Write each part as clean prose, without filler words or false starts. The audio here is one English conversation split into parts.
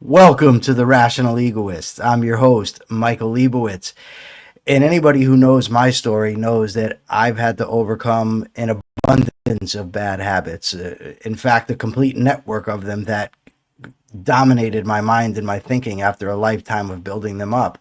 Welcome to the Rational Egoist. I'm your host, Michael Liebowitz. And anybody who knows my story knows that I've had to overcome an abundance of bad habits. In fact, a complete network of them that dominated my mind and my thinking after a lifetime of building them up.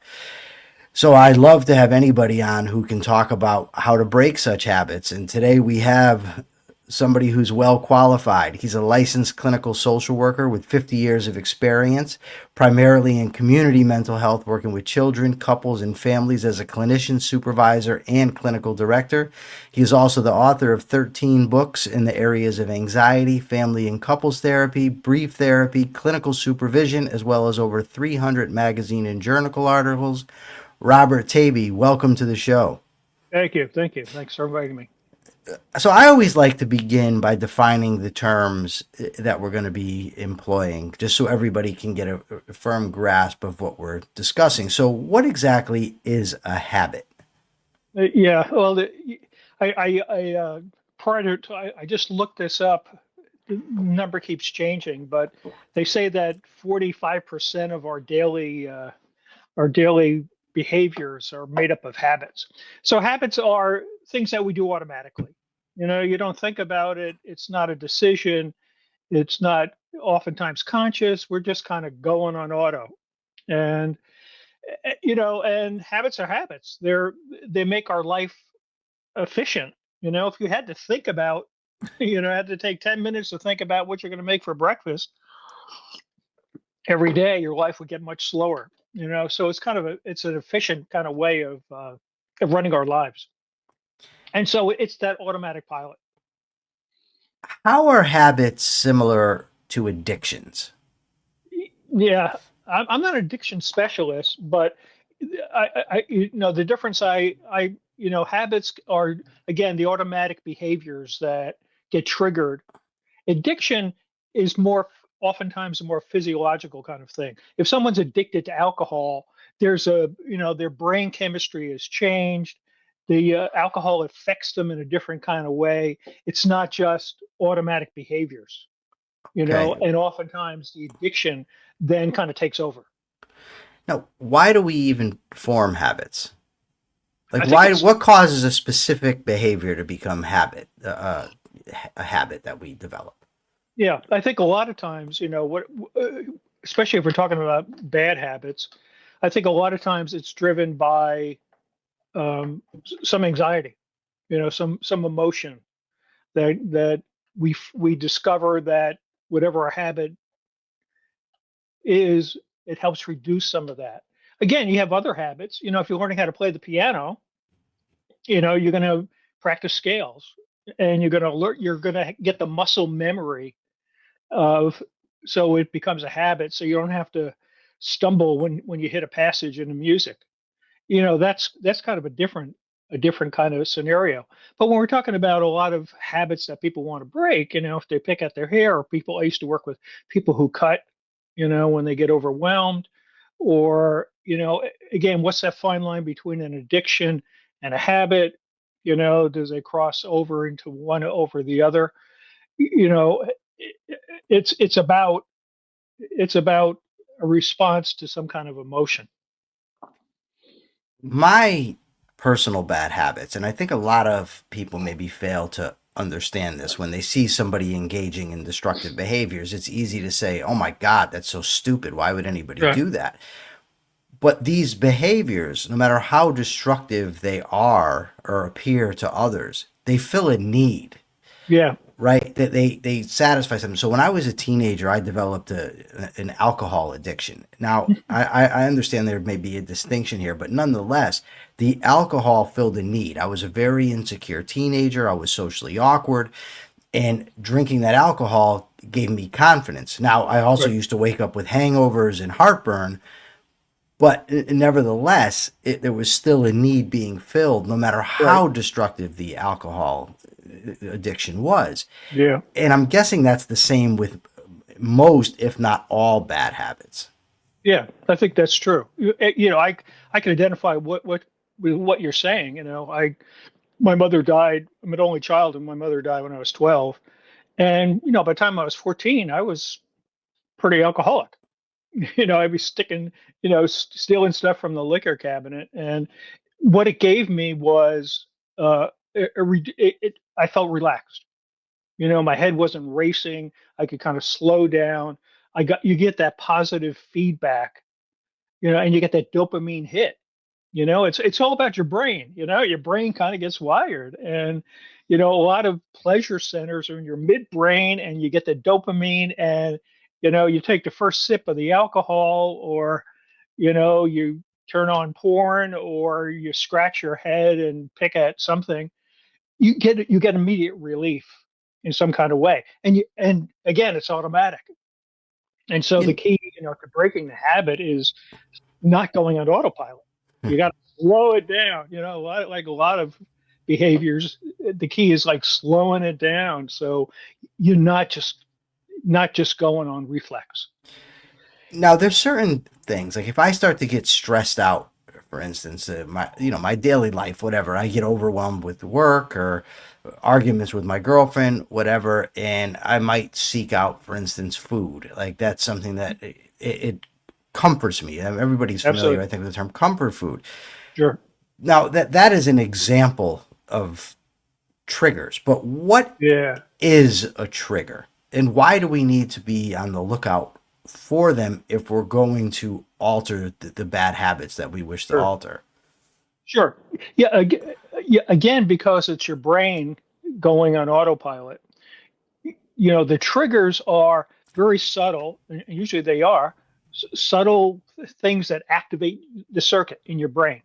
So I'd love to have anybody on who can talk about how to break such habits. And today we have somebody who's well qualified. He's a licensed clinical social worker with 50 years of experience, primarily in community mental health, working with children, couples, and families as a clinician, supervisor, and clinical director. He is also the author of 13 books in the areas of anxiety, family and couples therapy, brief therapy, clinical supervision, as well as over 300 magazine and journal articles. Robert Taibbi, welcome to the show. Thank you. Thank you. Thanks for inviting me. So I always like to begin by defining the terms that we're going to be employing, just so everybody can get a firm grasp of what we're discussing. So what exactly is a habit? Yeah. Well, prior to, I just looked this up. The number keeps changing, but they say that 45% of our daily behaviors are made up of habits. So habits are things that we do automatically. You don't think about it. It's not a decision. It's not oftentimes conscious. We're just kind of going on auto. And and habits are habits. They make our life efficient. If you had to think about, had to take 10 minutes to think about what you're going to make for breakfast every day, your life would get much slower. So it's an efficient kind of way of running our lives. And so it's that automatic pilot. How are habits similar to addictions? Yeah, I'm not an addiction specialist, but the difference habits are, again, the automatic behaviors that get triggered. Addiction is oftentimes a more physiological kind of thing. If someone's addicted to alcohol, their brain chemistry has changed. The alcohol affects them in a different kind of way. It's not just automatic behaviors, Okay. and oftentimes the addiction then kind of takes over. Now, why do we even form habits? Like, I think why? it's What causes a specific behavior to become a habit that we develop? Yeah, I think a lot of times, especially if we're talking about bad habits, I think a lot of times it's driven by some anxiety, some emotion that we discover that whatever our habit is, it helps reduce some of that. Again, you have other habits. If you're learning how to play the piano, you're going to practice scales, and you're going to get the muscle memory of, so it becomes a habit. So you don't have to stumble when you hit a passage in the music. That's kind of a different kind of scenario. But when we're talking about a lot of habits that people want to break, if they pick at their hair, or I used to work with people who cut, when they get overwhelmed, or, again, what's that fine line between an addiction and a habit? Does they cross over into one over the other? You know, it's about a response to some kind of emotion. My personal bad habits, and I think a lot of people maybe fail to understand this when they see somebody engaging in destructive behaviors. It's easy to say, oh my God, that's so stupid. Why would anybody Right. do that? But these behaviors, no matter how destructive they are or appear to others, they fill a need, Yeah. right? That they satisfy something. So when I was a teenager, I developed an alcohol addiction. Now I understand there may be a distinction here, but nonetheless, the alcohol filled a need. I was a very insecure teenager. I was socially awkward, and drinking that alcohol gave me confidence. Now I also Right. used to wake up with hangovers and heartburn, but nevertheless, there was still a need being filled, no matter Right. how destructive the alcohol addiction was. Yeah. And I'm guessing that's the same with most, if not all, bad habits. Yeah. I think that's true. I can identify what you're saying. My mother died. I'm an only child, and my mother died when I was 12. And by the time I was 14, I was pretty alcoholic. I'd be sticking, stealing stuff from the liquor cabinet. And what it gave me was, I felt relaxed. My head wasn't racing. I could kind of slow down. You get that positive feedback, and you get that dopamine hit. It's all about your brain. Your brain kind of gets wired, and a lot of pleasure centers are in your midbrain, and you get the dopamine, and you take the first sip of the alcohol, or you turn on porn, or you scratch your head and pick at something. You get immediate relief in some kind of way, and again, it's automatic. And so the You, key, to breaking the habit is not going on autopilot. You got to slow it down. Like a lot of behaviors, the key is like slowing it down. So you're not just going on reflex. Now, there's certain things like if I start to get stressed out, for instance, my daily life, whatever, I get overwhelmed with work or arguments with my girlfriend, whatever, and I might seek out, for instance, food. Like that's something that it comforts me. Everybody's familiar, I Absolutely. think, with the term comfort food. Sure. Now, that is an example of triggers, but what Yeah. is a trigger, and why do we need to be on the lookout for them if we're going to alter the bad habits that we wish to Sure. alter? Sure. Yeah. Yeah. Again, because it's your brain going on autopilot. The triggers are very subtle, and usually they are subtle things that activate the circuit in your brain.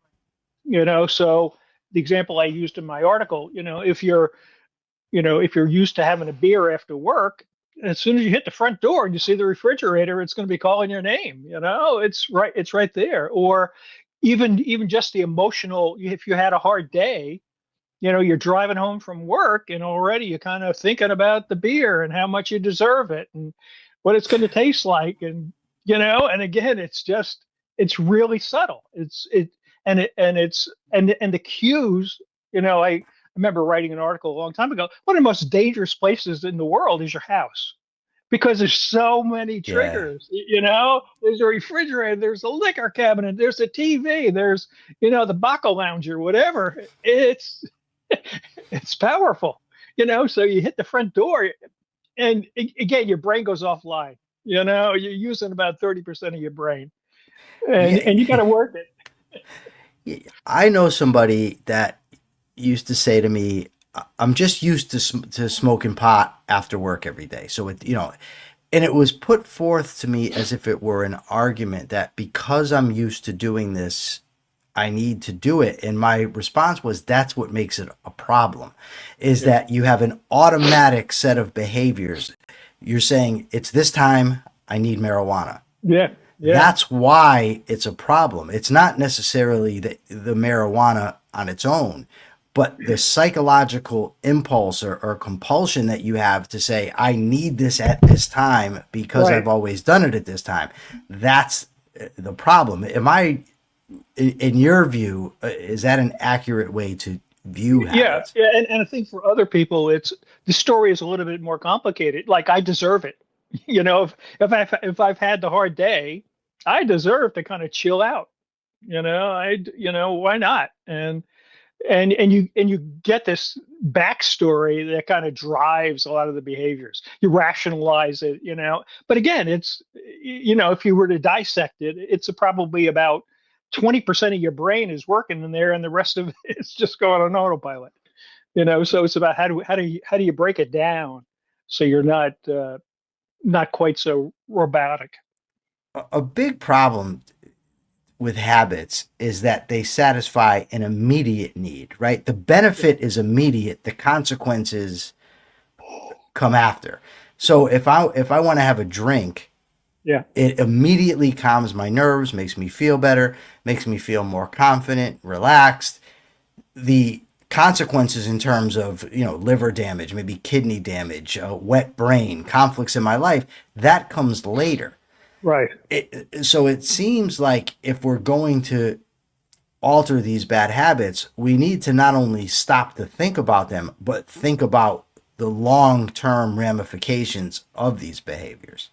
So the example I used in my article, if you're used to having a beer after work, as soon as you hit the front door and you see the refrigerator, it's going to be calling your name. It's right there. Or even just the emotional, if you had a hard day, you're driving home from work and already you're kind of thinking about the beer and how much you deserve it and what it's going to taste like. And again, it's really subtle. And the cues, I remember writing an article a long time ago. One of the most dangerous places in the world is your house because there's so many Yeah. triggers. There's a refrigerator, there's a liquor cabinet, there's a TV, there's the Baca lounge or whatever. It's powerful. So you hit the front door, and again, your brain goes offline. You're using about 30% of your brain, and you got to work it. I know somebody that used to say to me, "I'm just used to smoking pot after work every day." So and it was put forth to me as if it were an argument that because I'm used to doing this, I need to do it. And my response was, that's what makes it a problem, is Yeah, that you have an automatic set of behaviors. You're saying it's this time I need marijuana. yeah, yeah. That's why it's a problem. It's not necessarily the marijuana on its own, but the psychological impulse or compulsion that you have to say, I need this at this time because I've Right. always done it at this time. That's the problem. Am I, in your view, is that an accurate way to view Yeah, habits? yeah, and I think for other people, the story is a little bit more complicated. Like I deserve it. If I've had the hard day, I deserve to kind of chill out. Why not? And you get this backstory that kind of drives a lot of the behaviors. You rationalize it. But again, if you were to dissect it, it's probably about 20% of your brain is working in there, and the rest of it's just going on autopilot. So it's about how do you break it down so you're not quite so robotic. A big problem with habits is that they satisfy an immediate need, right? The benefit is immediate, the consequences come after. So if I want to have a drink, Yeah. it immediately calms my nerves, makes me feel better, makes me feel more confident, relaxed. The consequences in terms of liver damage, maybe kidney damage, wet brain, conflicts in my life, that comes later. Right. So it seems like if we're going to alter these bad habits, we need to not only stop to think about them, but think about the long term ramifications of these behaviors.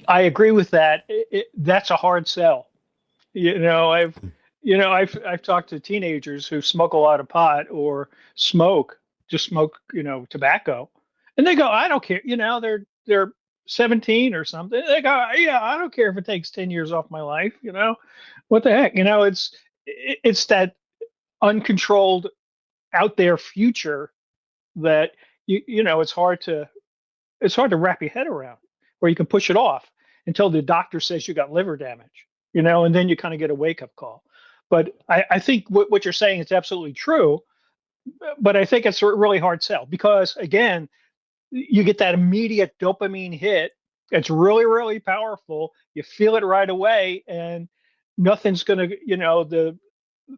I agree with that. That's a hard sell. You know, I've talked to teenagers who smoke a lot of pot or just smoke, tobacco, and they go, I don't care. They're 17 or something. They go, yeah, I don't care if it takes 10 years off my life. What the heck? It's that uncontrolled out there future that it's hard to wrap your head around, or you can push it off until the doctor says you got liver damage, and then you kind of get a wake up call. But I think what you're saying is absolutely true, but I think it's a really hard sell because, again, you get that immediate dopamine hit. It's really, really powerful. You feel it right away, and nothing's going to,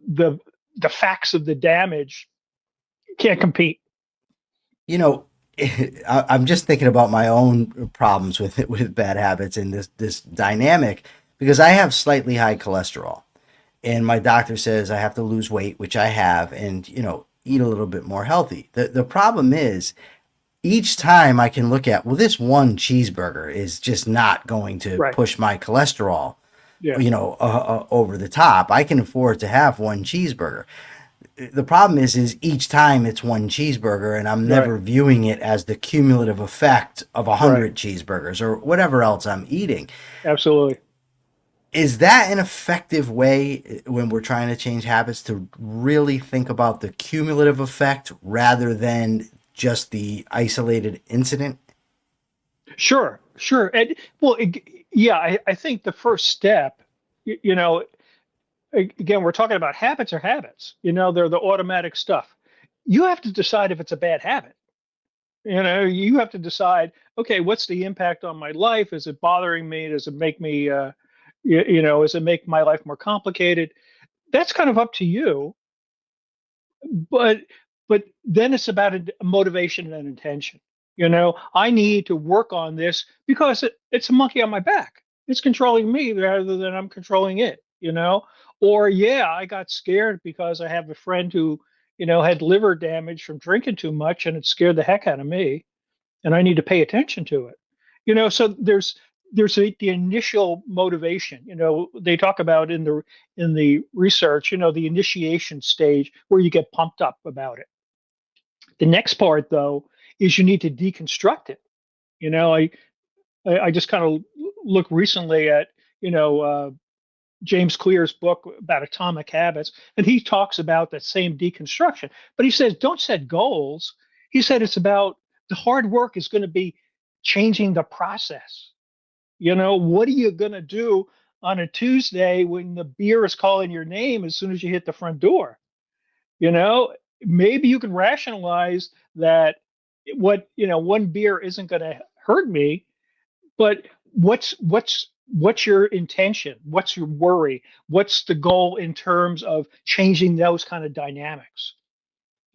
the facts of the damage can't compete. You know, I'm just thinking about my own problems with bad habits and this dynamic, because I have slightly high cholesterol, and my doctor says I have to lose weight, which I have, and eat a little bit more healthy. The problem is, each time I can look at, well, this one cheeseburger is just not going to Right. push my cholesterol, Yeah. over the top. I can afford to have one cheeseburger. The problem is each time it's one cheeseburger, and I'm never Right. viewing it as the cumulative effect of a Right. hundred cheeseburgers or whatever else I'm eating. Absolutely. Is that an effective way when we're trying to change habits to really think about the cumulative effect rather than just the isolated incident? Sure. Sure. And well, yeah, I think the first step, again, we're talking about habits are habits. They're the automatic stuff. You have to decide if it's a bad habit. You have to decide, okay, what's the impact on my life? Is it bothering me? Does it make me, does it make my life more complicated? That's kind of up to you. But then it's about a motivation and intention. I need to work on this because it's a monkey on my back. It's controlling me rather than I'm controlling it. Or yeah, I got scared because I have a friend who had liver damage from drinking too much, and it scared the heck out of me, and I need to pay attention to it. So the initial motivation. They talk about in the research, the initiation stage where you get pumped up about it. The next part, though, is you need to deconstruct it. I just kind of look recently at James Clear's book about atomic habits, and he talks about that same deconstruction. But he says, don't set goals. He said it's about the hard work is going to be changing the process. What are you going to do on a Tuesday when the beer is calling your name as soon as you hit the front door? You know, maybe you can rationalize that one beer isn't going to hurt me, but what's your intention? What's your worry? What's the goal in terms of changing those kind of dynamics?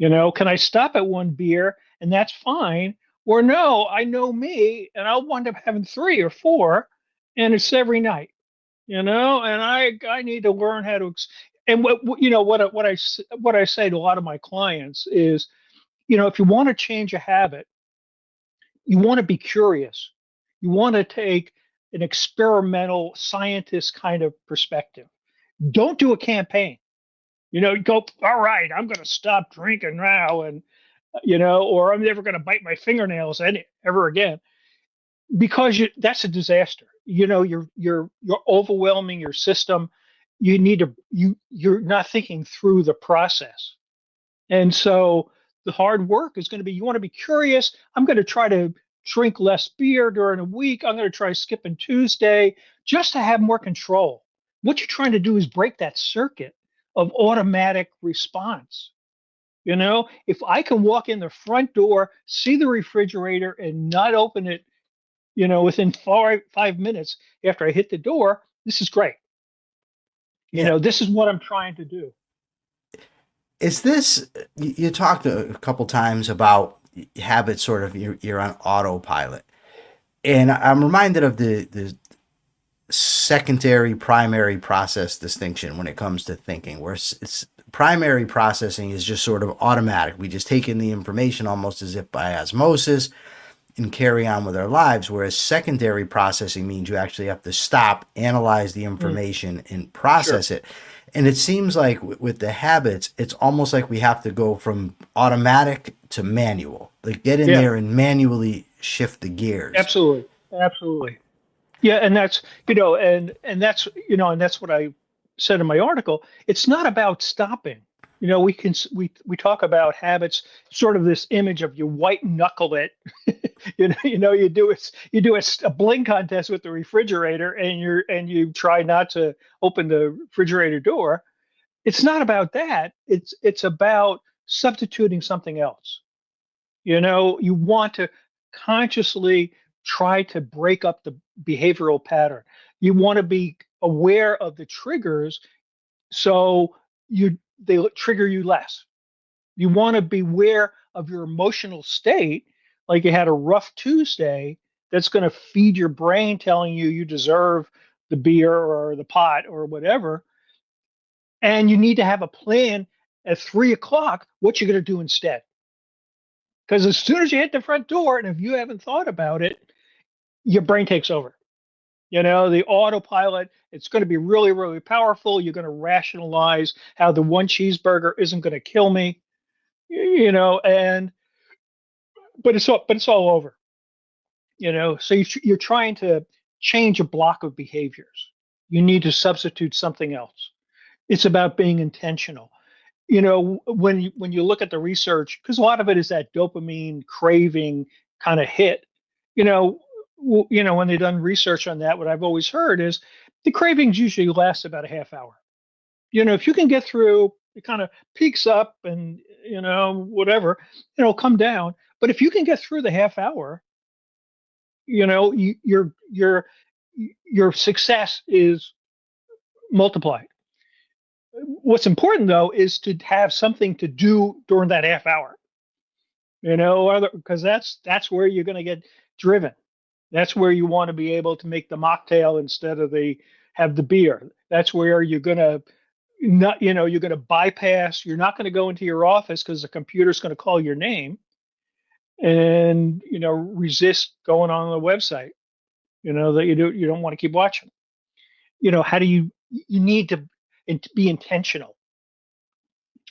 Can I stop at one beer and that's fine? Or no, I know me and I'll wind up having three or four, and it's every night, and I need to learn how to. And what I say to a lot of my clients is, if you want to change a habit, you want to be curious. You want to take an experimental scientist kind of perspective. Don't do a campaign. Go, all right, I'm going to stop drinking now, and or I'm never going to bite my fingernails ever again, because that's a disaster. You're overwhelming your system. You're not thinking through the process, and so the hard work is going to be, you want to be curious. I'm going to try to drink less beer during a week. I'm going to try skipping Tuesday just to have more control. What you're trying to do is break that circuit of automatic response. If I can walk in the front door, see the refrigerator, and not open it, within 5 minutes after I hit the door, this is great. Yeah. This is what I'm trying to do. Is this, you talked a couple times about habits, sort of you're on autopilot. And I'm reminded of the secondary primary process distinction when it comes to thinking, where it's primary processing is just sort of automatic. We just take in the information almost as if by osmosis. and carry on with our lives, whereas secondary processing means you actually have to stop, analyze the information, and process it. And it seems like with the habits, it's almost like we have to go from automatic to manual, like get in Yeah, there and manually shift the gears. absolutely. Absolutely. Yeah, and that's, and that's, and that's what I said in my article. It's not about stopping. We talk about habits, sort of this image of you white knuckle it. You do a blink contest with the refrigerator, and you try not to open the refrigerator door. It's not about that. It's about substituting something else. You want to consciously try to break up the behavioral pattern. You want to be aware of the triggers so they trigger you less. You want to be aware of your emotional state, like you had a rough Tuesday, that's going to feed your brain telling you deserve the beer or the pot or whatever. And you need to have a plan at 3 o'clock what you're going to do instead. Because as soon as you hit the front door, and if you haven't thought about it, your brain takes over. The autopilot, it's going to be really, really powerful. You're going to rationalize how the one cheeseburger isn't going to kill me, and but it's all over. So you're trying to change a block of behaviors. You need to substitute something else. It's about being intentional. When you look at the research, because a lot of it is that dopamine craving kind of hit. When they've done research on that, what I've always heard is the cravings usually last about a half hour. If you can get through, it kind of peaks up and whatever, it'll come down. But if you can get through the half hour, your success is multiplied. What's important though is to have something to do during that half hour, because that's where you're going to get driven. That's where you want to be able to make the mocktail instead of have the beer. That's where you're going to you're going to bypass. You're not going to go into your office because the computer's going to call your name, and resist going on the website. That you don't want to keep watching. How do you need to be intentional,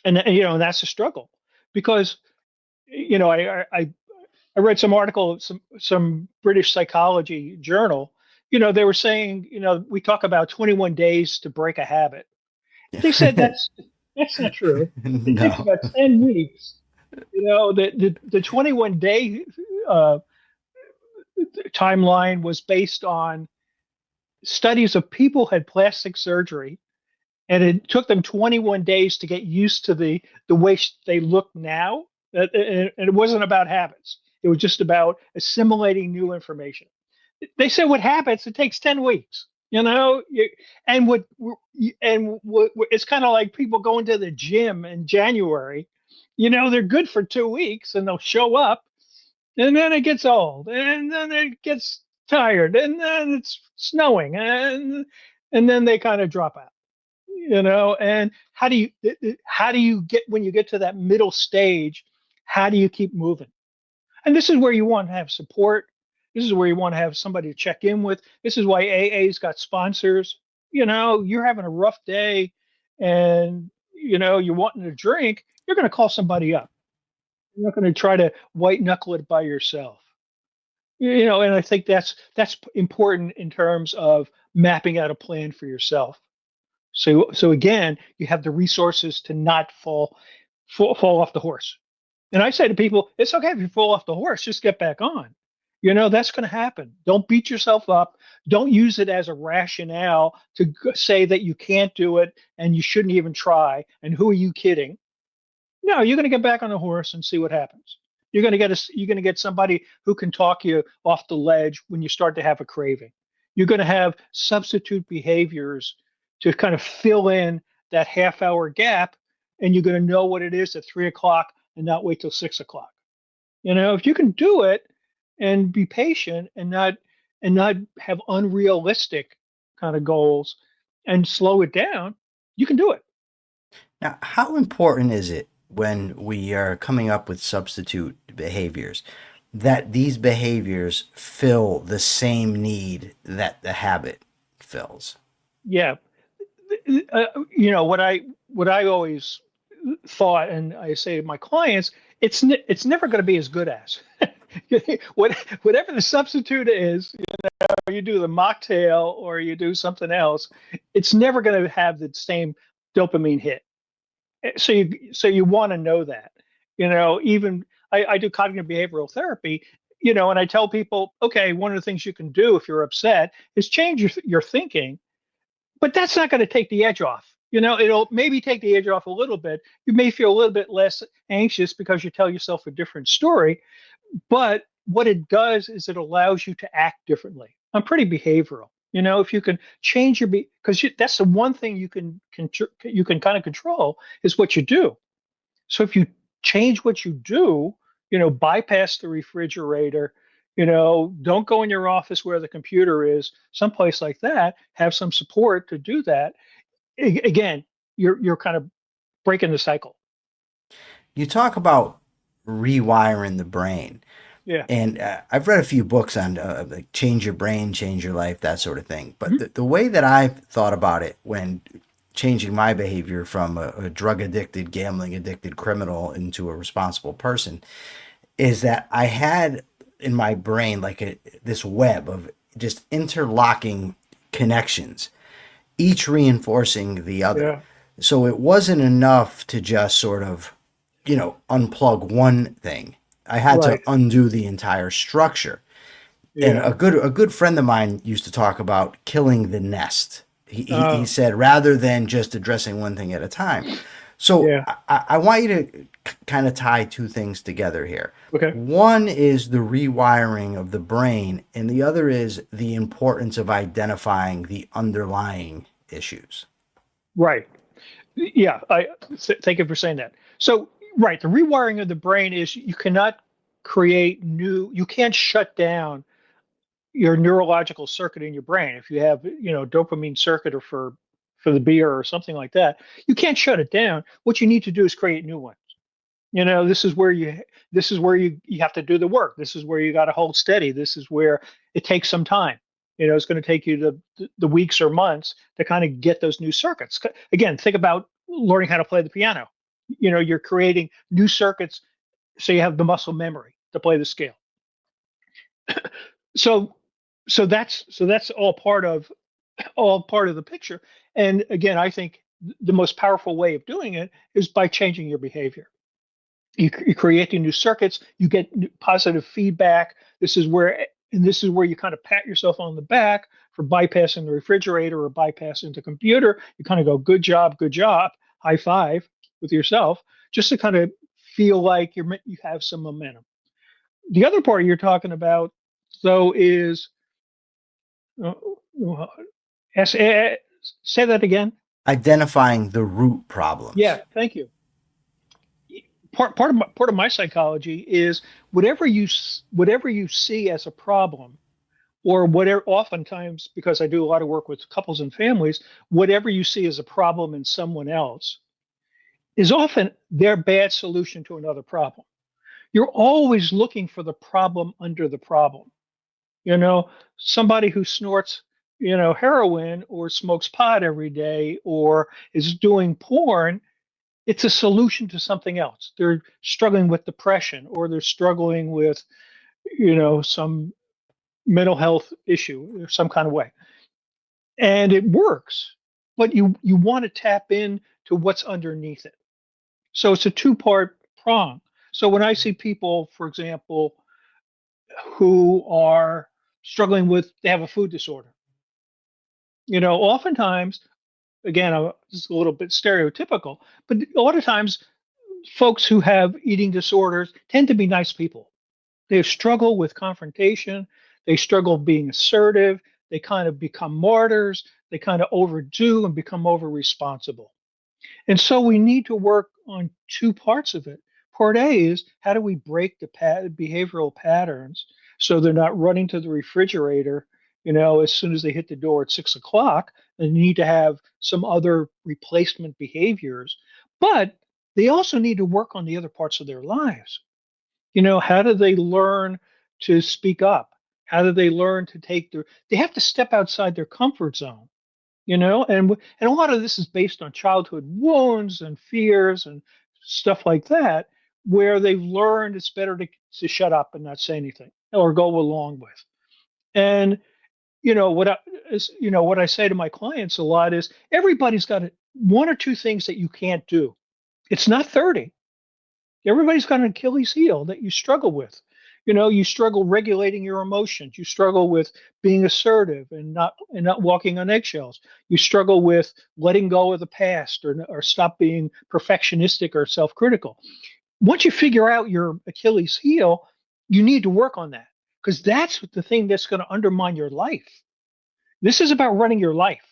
and that's a struggle, because I read some article, some British psychology journal. They were saying, we talk about 21 days to break a habit. They said that's not true. It takes No. about 10 weeks. The 21-day timeline was based on studies of people who had plastic surgery, and it took them 21 days to get used to the way they look now. And it wasn't about habits. It was just about assimilating new information. They said with habits, it takes 10 weeks, and it's kind of like people going to the gym in January. They're good for 2 weeks and they'll show up, and then it gets old, and then it gets tired, and then it's snowing, and then they kind of drop out. And how do you get, when you get to that middle stage, how do you keep moving? And this is where you want to have support. This is where you want to have somebody to check in with. This is why AA's got sponsors. You're having a rough day, and you're wanting to drink, you're going to call somebody up. You're not going to try to white knuckle it by yourself. And I think that's important in terms of mapping out a plan for yourself. So again, you have the resources to not fall off the horse. And I say to people, it's okay if you fall off the horse, just get back on. That's going to happen. Don't beat yourself up. Don't use it as a rationale to say that you can't do it and you shouldn't even try. And who are you kidding? No, you're going to get back on the horse and see what happens. You're going to get somebody who can talk you off the ledge when you start to have a craving. You're going to have substitute behaviors to kind of fill in that half-hour gap, and you're going to know what it is at 3 o'clock and not wait till 6 o'clock. If you can do it and be patient and not have unrealistic kind of goals and slow it down, you can do it. Now, how important is it when we are coming up with substitute behaviors that these behaviors fill the same need that the habit fills. Yeah. You know what I always thought, and I say to my clients, it's never going to be as good as whatever the substitute is. You do the mocktail or you do something else, it's never going to have the same dopamine hit. So you want to know that. Even I do cognitive behavioral therapy. And I tell people, okay, one of the things you can do if you're upset is change your thinking, but that's not going to take the edge off. It'll maybe take the edge off a little bit. You may feel a little bit less anxious because you tell yourself a different story, but what it does is it allows you to act differently. I'm pretty behavioral. If you can change because that's the one thing you can kind of control is what you do. So if you change what you do, bypass the refrigerator, don't go in your office where the computer is, someplace like that, have some support to do that. Again, you're kind of breaking the cycle. You talk about rewiring the brain. Yeah. And I've read a few books on like change your brain, change your life, that sort of thing. But Mm-hmm. the way that I've thought about it when changing my behavior from a drug addicted, gambling addicted criminal into a responsible person is that I had in my brain like this web of just interlocking connections, each reinforcing the other. Yeah. So it wasn't enough to just sort of, unplug one thing. I had to Right. undo the entire structure. And Yeah. a good friend of mine used to talk about killing the nest. He Oh, said rather than just addressing one thing at a time. So yeah. I want you to kind of tie two things together here. Okay. One is the rewiring of the brain, and the other is the importance of identifying the underlying issues. Right. Yeah. Thank you for saying that. So, right, the rewiring of the brain is you cannot you can't shut down your neurological circuit in your brain. If you have, dopamine circuit or for the beer or something like that, you can't shut it down. What you need to do is create new ones. This is where you have to do the work. This is where you got to hold steady. This is where it takes some time. It's going to take you the weeks or months to kind of get those new circuits. Again, think about learning how to play the piano. You're creating new circuits so you have the muscle memory to play the scale. So that's all part of the picture. And again, I think the most powerful way of doing it is by changing your behavior. You create the new circuits, you get positive feedback. This is where you kind of pat yourself on the back for bypassing the refrigerator or bypassing the computer. You kind of go, good job, high five with yourself, just to kind of feel like you have some momentum. The other part you're talking about, though, is uh, uh, say that again. Identifying the root problems. Yeah, thank you. Part of my psychology is whatever you see as a problem, or whatever. Oftentimes, because I do a lot of work with couples and families, whatever you see as a problem in someone else is often their bad solution to another problem. You're always looking for the problem under the problem. Somebody who snorts, heroin or smokes pot every day or is doing porn, it's a solution to something else. They're struggling with depression or they're struggling with, some mental health issue or some kind of way. And it works, but you want to tap in to what's underneath it. So it's a two-part prong. So when I see people, for example, who are struggling they have a food disorder, oftentimes, again, this is a little bit stereotypical, but a lot of times folks who have eating disorders tend to be nice people. They struggle with confrontation. They struggle being assertive. They kind of become martyrs. They kind of overdo and become over responsible. And so we need to work on two parts of it. Part A is how do we break the behavioral patterns so they're not running to the refrigerator, as soon as they hit the door at 6 o'clock. They need to have some other replacement behaviors, but they also need to work on the other parts of their lives. How do they learn to speak up? How do they learn to they have to step outside their comfort zone, and a lot of this is based on childhood wounds and fears and stuff like that, where they've learned it's better to shut up and not say anything or go along with. And what I say to my clients a lot is everybody's got one or two things that you can't do. It's not 30. Everybody's got an Achilles heel that you struggle with. You struggle regulating your emotions. You struggle with being assertive and not walking on eggshells. You struggle with letting go of the past or stop being perfectionistic or self-critical. Once you figure out your Achilles heel, you need to work on that, because that's the thing that's going to undermine your life. This is about running your life.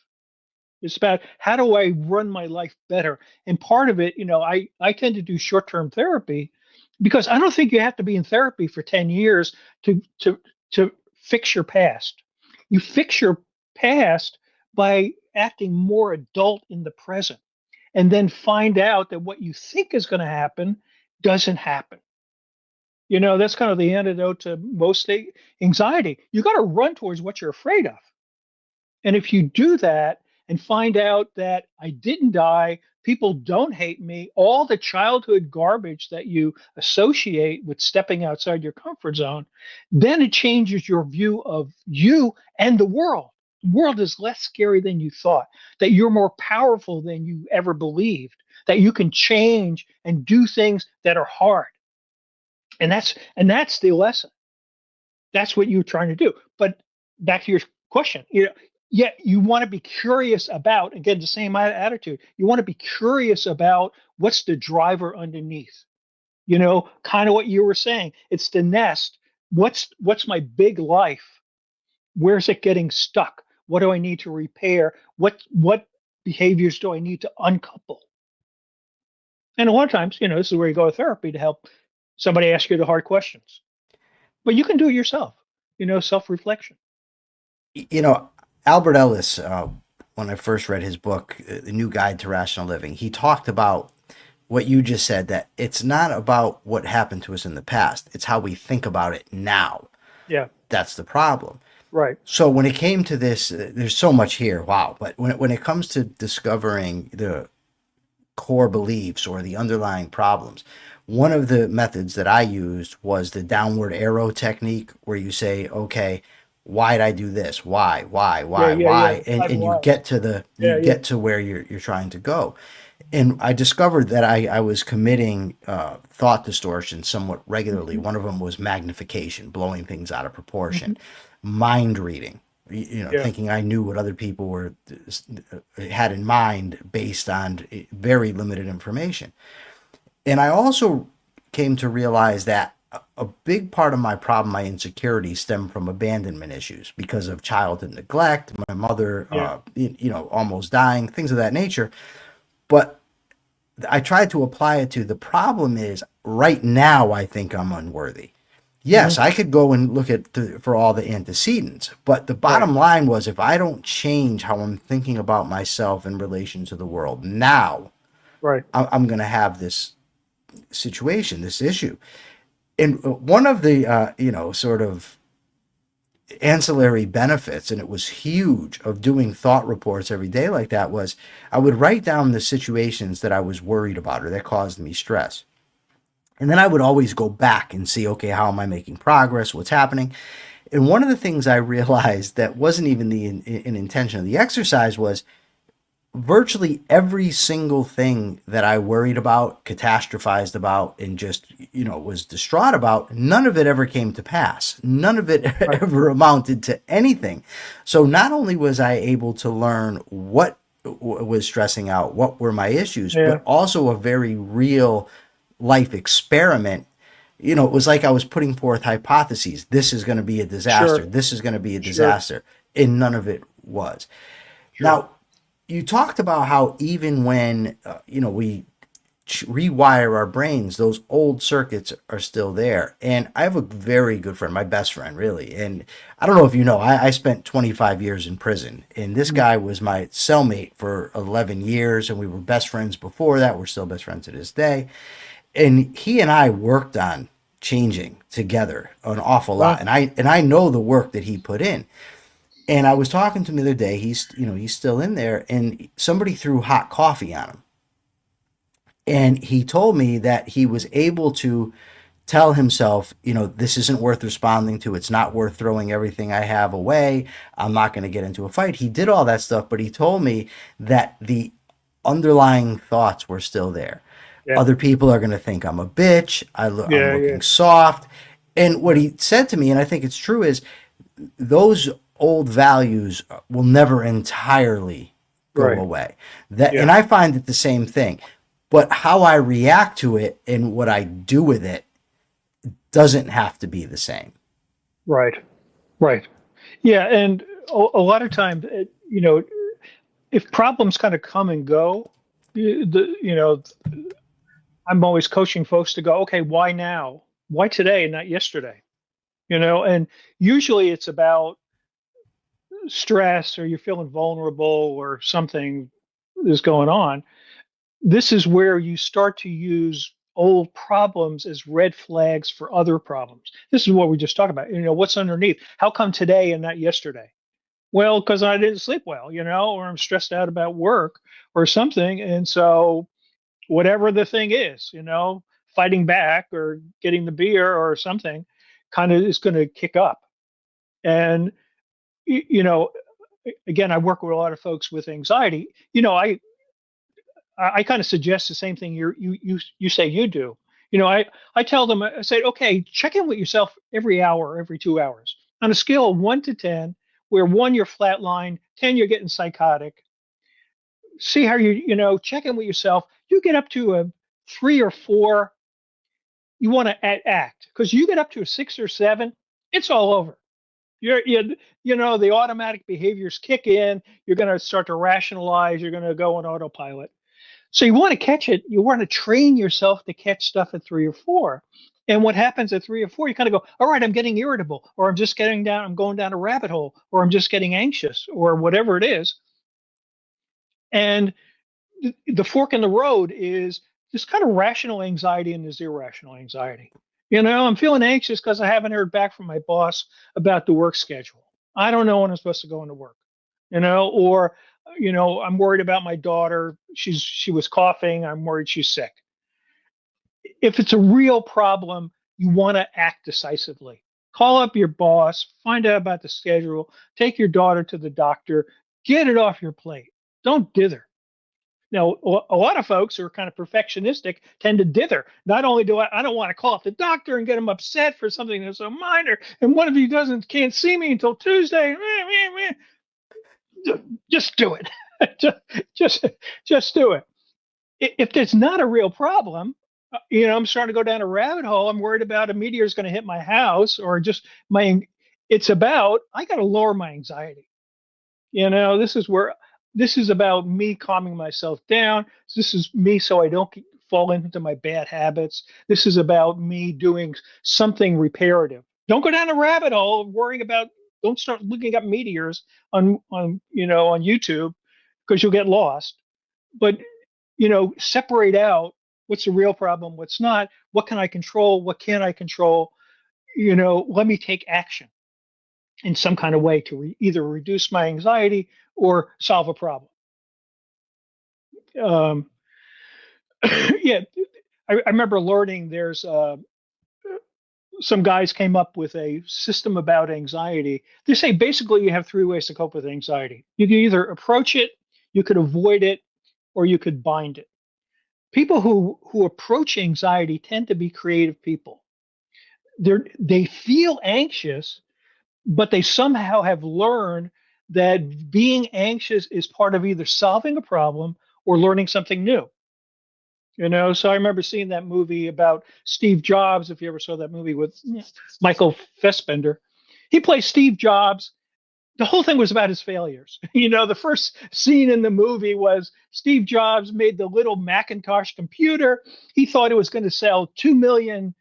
It's about, how do I run my life better? And part of it, I tend to do short-term therapy, because I don't think you have to be in therapy for 10 years to fix your past. You fix your past by acting more adult in the present, and then find out that what you think is going to happen doesn't happen. That's kind of the antidote to most anxiety. You got to run towards what you're afraid of. And if you do that and find out that I didn't die, people don't hate me, all the childhood garbage that you associate with stepping outside your comfort zone, then it changes your view of you and the world. The world is less scary than you thought, that you're more powerful than you ever believed, that you can change and do things that are hard. And that's the lesson. That's what you're trying to do. But back to your question, yeah, you want to be curious about, again, the same attitude. You want to be curious about what's the driver underneath. Kind of what you were saying. It's the nest. What's my big life? Where's it getting stuck? What do I need to repair? What behaviors do I need to uncouple? And a lot of times, this is where you go to therapy to help somebody ask you the hard questions. But you can do it yourself, self-reflection. Albert Ellis, when I first read his book, The New Guide to Rational Living, he talked about what you just said, that it's not about what happened to us in the past. It's how we think about it now. Yeah. That's the problem. Right. So when it came to this, there's so much here. Wow. But when it comes to discovering the core beliefs or the underlying problems, one of the methods that I used was the downward arrow technique, where you say, okay, why'd I do this? Why? Yeah. And you get to get to where you're trying to go. And I discovered that I was committing thought distortion somewhat regularly. Mm-hmm. One of them was magnification, blowing things out of proportion, mind reading, thinking I knew what other people had in mind based on very limited information. And I also came to realize that a big part of my problem, my insecurity, stemmed from abandonment issues because of childhood neglect, my mother, almost dying, things of that nature. But I tried to apply it to, the problem is right now I think I'm unworthy. Yes, I could go and look for all the antecedents, but the bottom line was, if I don't change how I'm thinking about myself in relation to the world now, I'm going to have this situation, this issue. And one of the, sort of ancillary benefits, and it was huge, of doing thought reports every day like that, was I would write down the situations that I was worried about or that caused me stress. And then I would always go back and see, okay, how am I making progress? What's happening? And one of the things I realized that wasn't even an intention of the exercise was, virtually every single thing that I worried about, catastrophized about, and just, was distraught about, none of it ever came to pass. None of it ever amounted to anything. So not only was I able to learn what was stressing out, what were my issues, but also a very real life experiment. It was like I was putting forth hypotheses. This is going to be a disaster. This is going to be a disaster. And none of it was. Now, you talked about how even when, we rewire our brains, those old circuits are still there. And I have a very good friend, my best friend, really. And I don't know if you know, I spent 25 years in prison. And this guy was my cellmate for 11 years. And we were best friends before that. We're still best friends to this day. And he and I worked on changing together an awful lot. Wow. And I know the work that he put in. And I was talking to him the other day. He's still in there, and somebody threw hot coffee on him. And he told me that he was able to tell himself, this isn't worth responding to. It's not worth throwing everything I have away. I'm not going to get into a fight. He did all that stuff, but he told me that the underlying thoughts were still there. Yeah. Other people are going to think I'm a bitch. I'm Yeah. Yeah. looking soft. And what he said to me, and I think it's true, is those old values will never entirely go Right. away. Yeah. And I find it the same thing. But how I react to it and what I do with it doesn't have to be the same. Right. Right. Yeah. And a lot of times, if problems kind of come and go, I'm always coaching folks to go, okay, why now? Why today and not yesterday? And usually it's about stress or you're feeling vulnerable or something is going on. This is where you start to use old problems as red flags for other problems. This is what we just talked about. What's underneath? How come today and not yesterday? Well, because I didn't sleep well, or I'm stressed out about work or something. And so whatever the thing is, fighting back or getting the beer or something kind of is going to kick up. And, again, I work with a lot of folks with anxiety. I kind of suggest the same thing you say you do. I tell them, I say, okay, check in with yourself every hour, every 2 hours on a scale of 1 to 10, where 1, you're flatline, 10, you're getting psychotic. See how check in with yourself. You get up to a 3 or 4, you want to act, because you get up to a 6 or 7, it's all over. The automatic behaviors kick in. You're going to start to rationalize. You're going to go on autopilot. So you want to catch it. You want to train yourself to catch stuff at 3 or 4. And what happens at 3 or 4, you kind of go, all right, I'm getting irritable, or I'm going down a rabbit hole, or I'm just getting anxious, or whatever it is. And the fork in the road is this kind of rational anxiety and this irrational anxiety. I'm feeling anxious because I haven't heard back from my boss about the work schedule. I don't know when I'm supposed to go into work, or I'm worried about my daughter. She was coughing. I'm worried she's sick. If it's a real problem, you want to act decisively. Call up your boss, find out about the schedule, take your daughter to the doctor, get it off your plate. Don't dither. Now, a lot of folks who are kind of perfectionistic tend to dither. Not only do I don't want to call up the doctor and get them upset for something that's so minor, and one of you can't see me until Tuesday. Just do it. just do it. If there's not a real problem, I'm starting to go down a rabbit hole. I'm worried about a meteor is going to hit my house, or just it's about, I got to lower my anxiety. This is about me calming myself down. This is me so I don't fall into my bad habits. This is about me doing something reparative. Don't go down a rabbit hole worrying about, don't start looking up meteors on YouTube, because you'll get lost. But, separate out what's the real problem, what's not, what can I control, what can't I control, let me take action in some kind of way to either reduce my anxiety or solve a problem. Yeah, I remember learning there's some guys came up with a system about anxiety. They say basically you have 3 ways to cope with anxiety. You can either approach it, you could avoid it, or you could bind it. People who approach anxiety tend to be creative people. They feel anxious, but they somehow have learned that being anxious is part of either solving a problem or learning something new. So I remember seeing that movie about Steve Jobs. If you ever saw that movie with Michael Fassbender, he plays Steve Jobs. The whole thing was about his failures. The first scene in the movie was Steve Jobs made the little Macintosh computer. He thought it was going to sell 2 million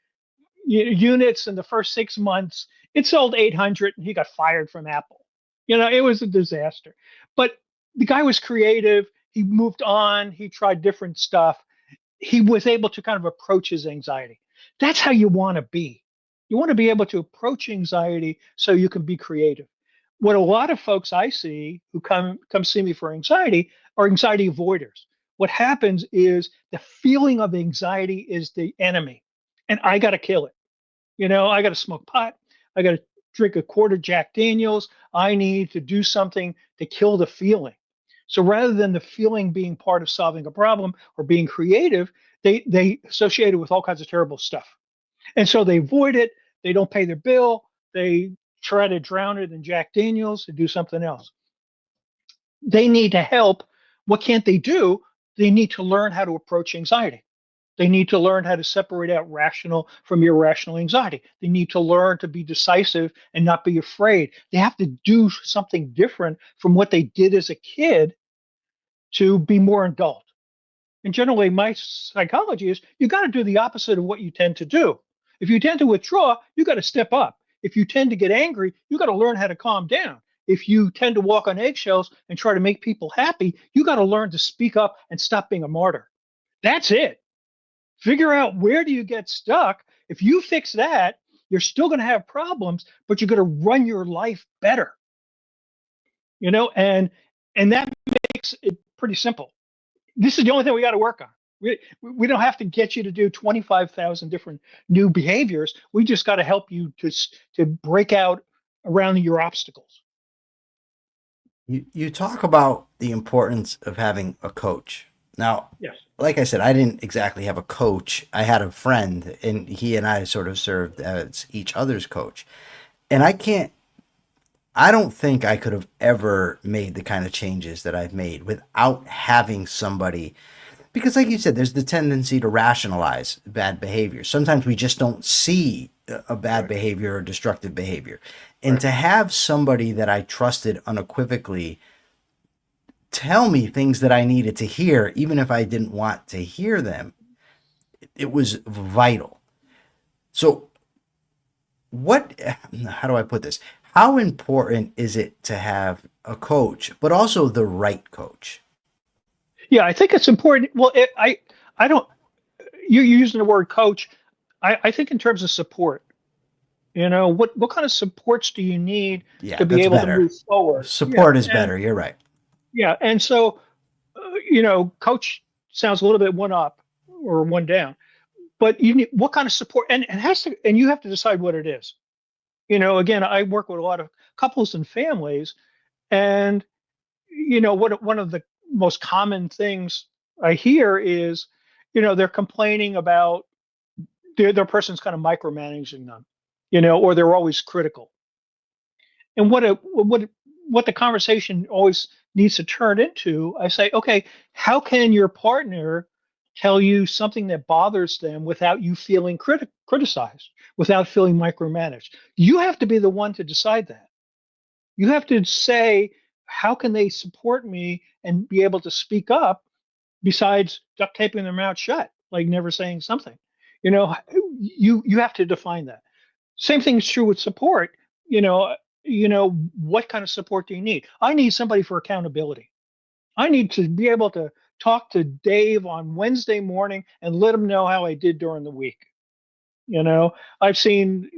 units in the first 6 months. It sold 800, and he got fired from Apple. It was a disaster. But the guy was creative. He moved on. He tried different stuff. He was able to kind of approach his anxiety. That's how you want to be. You want to be able to approach anxiety so you can be creative. What a lot of folks I see who come see me for anxiety are anxiety avoiders. What happens is the feeling of anxiety is the enemy, and I got to kill it. I got to smoke pot. I got to drink a quart of Jack Daniels. I need to do something to kill the feeling. So rather than the feeling being part of solving a problem or being creative, they associate it with all kinds of terrible stuff. And so they avoid it. They don't pay their bill. They try to drown it in Jack Daniels and do something else. They need to help. What can't they do? They need to learn how to approach anxiety. They need to learn how to separate out rational from irrational anxiety. They need to learn to be decisive and not be afraid. They have to do something different from what they did as a kid to be more adult. And generally, my psychology is you got to do the opposite of what you tend to do. If you tend to withdraw, you got to step up. If you tend to get angry, you got to learn how to calm down. If you tend to walk on eggshells and try to make people happy, you got to learn to speak up and stop being a martyr. That's it. Figure out where do you get stuck. If you fix that, you're still going to have problems, but you're going to run your life better. And that makes it pretty simple. This is the only thing we got to work on. We don't have to get you to do 25,000 different new behaviors. We just got to help you to break out around your obstacles. You talk about the importance of having a coach. Now, yes. Like I said, I didn't exactly have a coach. I had a friend, and he and I sort of served as each other's coach. And I don't think I could have ever made the kind of changes that I've made without having somebody. Because like you said, there's the tendency to rationalize bad behavior. Sometimes we just don't see a bad behavior or destructive behavior. And to have somebody that I trusted unequivocally tell me things that I needed to hear, even if I didn't want to hear them, it was vital. So how do I put this? How important is it to have a coach, but also the right coach? Yeah, I think it's important. Well, I don't, you're using the word coach. I think in terms of support, what kind of supports do you need to be able to move forward? Support is better. You're right. Yeah. And so, coach sounds a little bit one up or one down, but you need what kind of support, and you have to decide what it is. Again, I work with a lot of couples and families, and one of the most common things I hear is, they're complaining about their person's kind of micromanaging them, or they're always critical. And what the conversation always needs to turn into, I say, okay, how can your partner tell you something that bothers them without you feeling criticized, without feeling micromanaged? You have to be the one to decide that. You have to say, how can they support me and be able to speak up besides duct taping their mouth shut, like never saying something? You have to define that. Same thing is true with support. What kind of support do you need? I need somebody for accountability. I need to be able to talk to Dave on Wednesday morning and let him know how I did during the week. I've seen,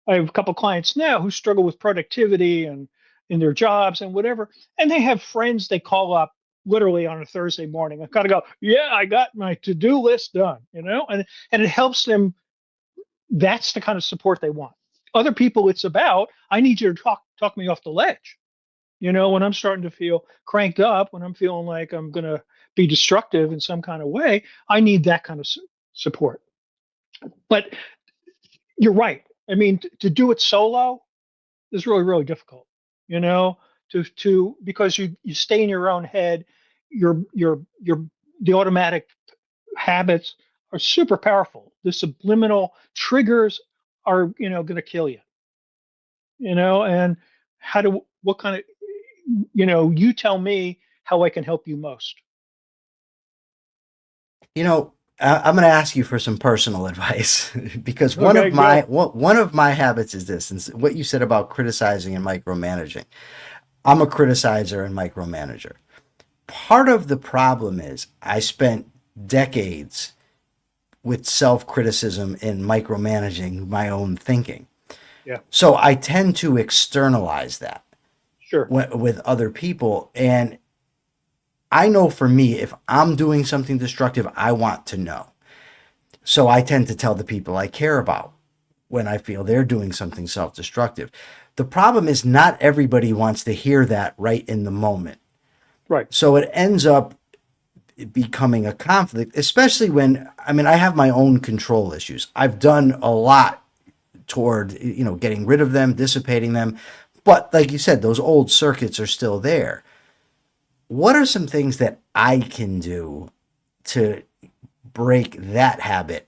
I have a couple clients now who struggle with productivity and in their jobs and whatever, and they have friends they call up literally on a Thursday morning. I've got to go, yeah, I got my to-do list done, and it helps them. That's the kind of support they want. Other people, it's about, I need you to talk me off the ledge. When I'm starting to feel cranked up, when I'm feeling like I'm going to be destructive in some kind of way, I need that kind of support. But you're right. I mean, to do it solo is really, really difficult, because you stay in your own head, the automatic habits are super powerful. The subliminal triggers are, going to kill you, and what kind of, you tell me how I can help you most. I'm going to ask you for some personal advice because one of my habits is this, and what you said about criticizing and micromanaging. I'm a criticizer and micromanager. Part of the problem is I spent decades with self-criticism and micromanaging my own thinking. Yeah. So I tend to externalize that Sure. with other people. And I know for me, if I'm doing something destructive, I want to know. So I tend to tell the people I care about when I feel they're doing something self-destructive. The problem is not everybody wants to hear that right in the moment. Right. So it ends up becoming a conflict, especially when, I mean, I have my own control issues. I've done a lot toward, getting rid of them, dissipating them. But like you said, those old circuits are still there. What are some things that I can do to break that habit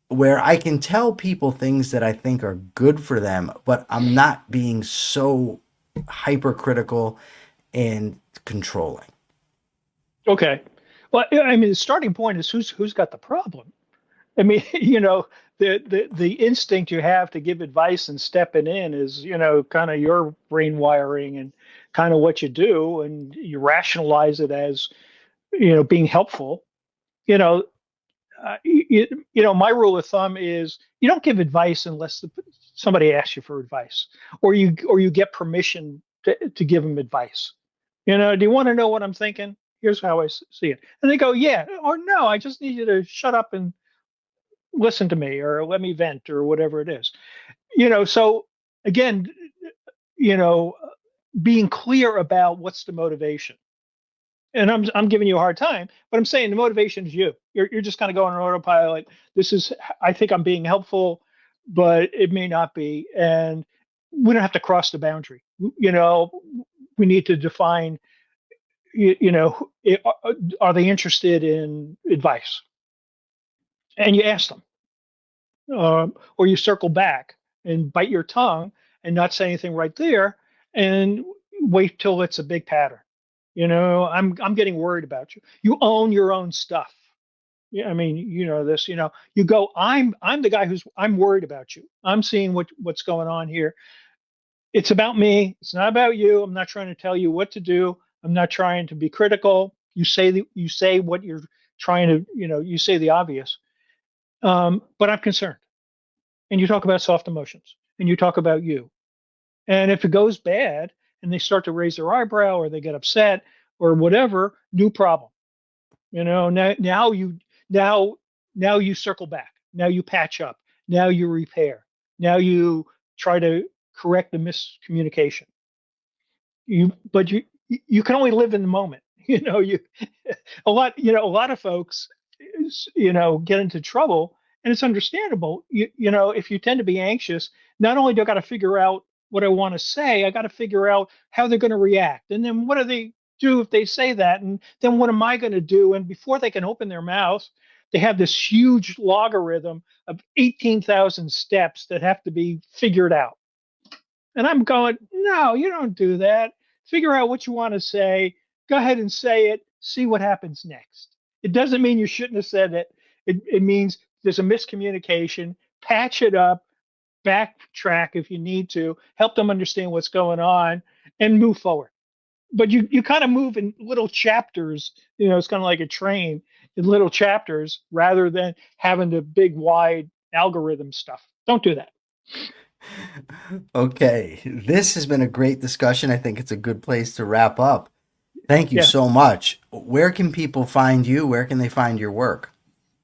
where I can tell people things that I think are good for them, but I'm not being so hypercritical and controlling? Okay. Well, I mean, the starting point is who's got the problem. I mean, the instinct you have to give advice and stepping in is, kind of your brain wiring and kind of what you do, and you rationalize it as, being helpful. You know, my rule of thumb is you don't give advice unless somebody asks you for advice, or you get permission to give them advice. Do you want to know what I'm thinking? Here's how I see it. And they go, yeah, or no, I just need you to shut up and listen to me, or let me vent, or whatever it is. So again, you know, being clear about what's the motivation. And I'm giving you a hard time, but I'm saying the motivation is you. You're just kind of going on autopilot. I think I'm being helpful, but it may not be. And we don't have to cross the boundary. We need to define, are they interested in advice? And you ask them, or you circle back and bite your tongue and not say anything right there, and wait till it's a big pattern. I'm getting worried about you. You own your own stuff. Yeah, I mean, this. You go. I'm the guy I'm worried about you. I'm seeing what's going on here. It's about me. It's not about you. I'm not trying to tell you what to do. I'm not trying to be critical. You say what you're trying to. You say the obvious. But I'm concerned. And you talk about soft emotions, and you talk about you. And if it goes bad, and they start to raise their eyebrow, or they get upset, or whatever, new problem. Now you circle back. Now you patch up. Now you repair. Now you try to correct the miscommunication. But you can only live in the moment. A lot of folks, get into trouble, and it's understandable. If you tend to be anxious, not only do I got to figure out what I want to say, I got to figure out how they're going to react, and then what do they do if they say that, and then what am I going to do? And before they can open their mouth, they have this huge logarithm of 18,000 steps that have to be figured out. And I'm going, no, you don't do that. Figure out what you want to say. Go ahead and say it. See what happens next. It doesn't mean you shouldn't have said it. It means there's a miscommunication. Patch it up. Backtrack if you need to. Help them understand what's going on and move forward. But you kind of move in little chapters. It's kind of like a train in little chapters rather than having the big, wide algorithm stuff. Don't do that. Okay, this has been a great discussion. I think it's a good place to wrap up. Thank you Yeah. so much. Where can people find you? Where can they find your work?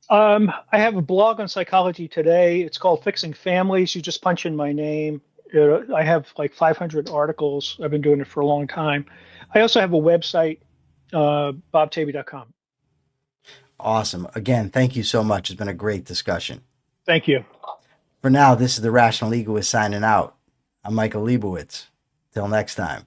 I have a blog on Psychology Today. It's called Fixing Families. You just punch in my name. I have like 500 articles. I've been doing it for a long time. I also have a website, bobtaibbi.com. Awesome. Again, thank you so much. It's been a great discussion. Thank you. For now, this is the Rational Egoist signing out. I'm Michael Leibowitz. Till next time.